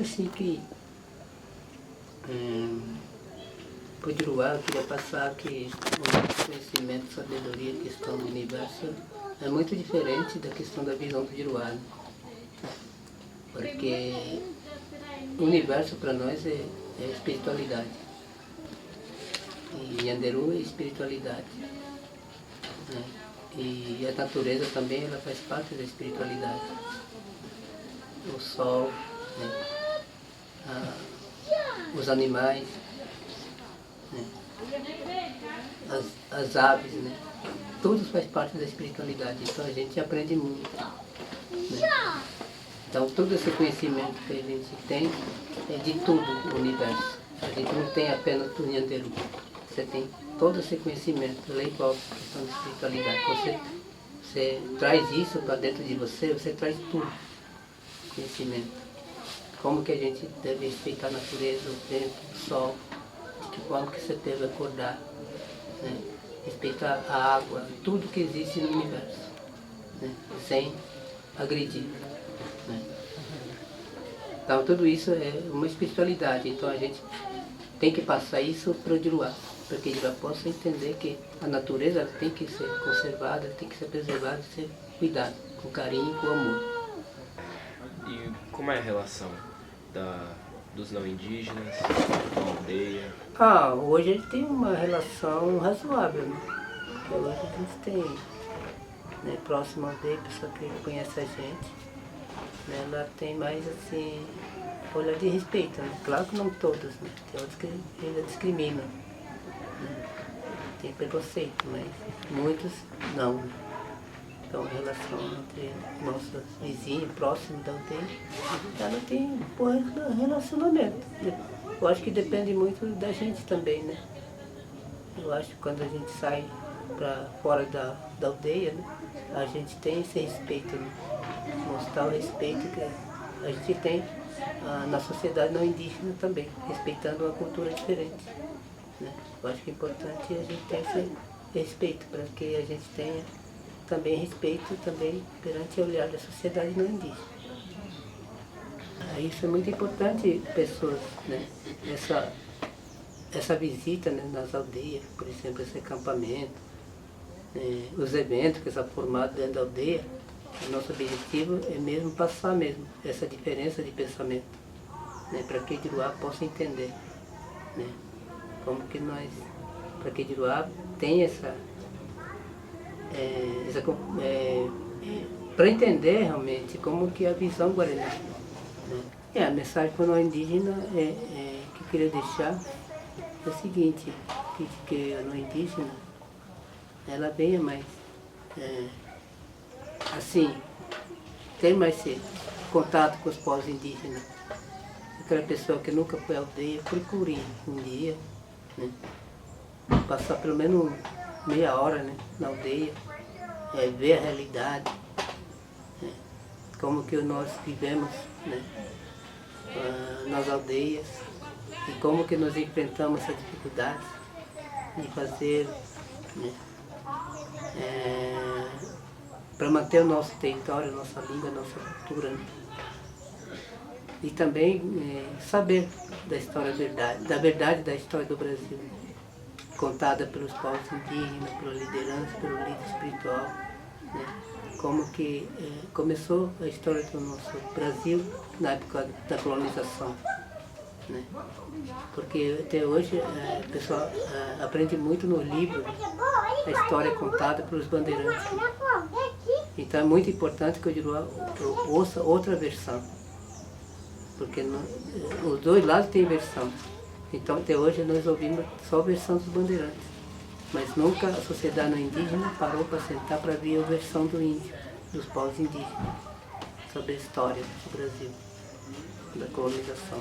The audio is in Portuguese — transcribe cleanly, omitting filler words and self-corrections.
acho assim que por Juruá eu queria passar que o conhecimento, sabedoria, questão do universo é muito diferente da questão da visão do Juruá, né? Porque o universo para nós é espiritualidade. E Nhanderu é espiritualidade. Né? E a natureza também ela faz parte da espiritualidade. O sol, né? Os animais, né? As aves, né? Tudo faz parte da espiritualidade. Então a gente aprende muito. Né? Então todo esse conhecimento que a gente tem é de tudo o universo. A gente não tem apenas do Nhanderu. Você tem todo esse conhecimento, ela é igual a questão de espiritualidade. Você traz isso para dentro de você, você traz tudo, conhecimento. Como que a gente deve respeitar a natureza, o vento, o sol, de que forma que você deve acordar, né? Respeitar a água, tudo que existe no universo, né? Sem agredir. Né? Então tudo isso é uma espiritualidade, então a gente tem que passar isso para o Juruá, para que o Juruá possa entender que a natureza tem que ser conservada, tem que ser preservada, ser cuidada, com carinho e com amor. E como é a relação dos não indígenas com a aldeia? Hoje a gente tem uma relação razoável, né? Porque hoje a gente tem, né, próximo à aldeia, pessoa que conhece a gente, né, ela tem mais assim, olhar de respeito, né? Claro que não todas, né? Tem outros que ainda discriminam, né? Tem preconceito, mas muitos não. Né? Então a relação entre nossos vizinhos, próximos da aldeia, ela tem um bom relacionamento. Eu acho que depende muito da gente também, né? Eu acho que quando a gente sai para fora da aldeia, né, a gente tem esse respeito, né? Mostrar o respeito que a gente tem na sociedade não indígena também, respeitando uma cultura diferente. Né? Eu acho que é importante a gente ter esse respeito, para que a gente tenha também respeito também perante o olhar da sociedade não indígena. Isso é muito importante, pessoas, né? Essa visita, né, nas aldeias, por exemplo, esse acampamento, os eventos que são formados dentro da aldeia, o nosso objetivo é mesmo passar mesmo essa diferença de pensamento, né, para que Juruá possa entender, né, como que nós, para que Juruá tenha para entender realmente como que é a visão guarani. Né. A mensagem para o não indígena que eu queria deixar é o seguinte, que a não indígena, ela venha mais, assim, ter mais contato com os povos indígenas. Aquela pessoa que nunca foi à aldeia, procure um dia, né? Passar pelo menos meia hora, né, na aldeia, ver a realidade, né? Como que nós vivemos, né, nas aldeias e como que nós enfrentamos essa dificuldade de fazer, né, para manter o nosso território, nossa língua, nossa cultura, né? E também saber da história da verdade da história do Brasil, né? Contada pelos povos indígenas, pela liderança, pelo líder espiritual, né? Como que começou a história do nosso Brasil na época da colonização, né? Porque até hoje o pessoal aprende muito no livro a história contada pelos bandeirantes. Então é muito importante que o Juruá ouça outra versão, porque os dois lados têm versão. Então até hoje nós ouvimos só a versão dos bandeirantes, mas nunca a sociedade não indígena parou para sentar para ver a versão do índio, dos povos indígenas, sobre a história do Brasil, da colonização.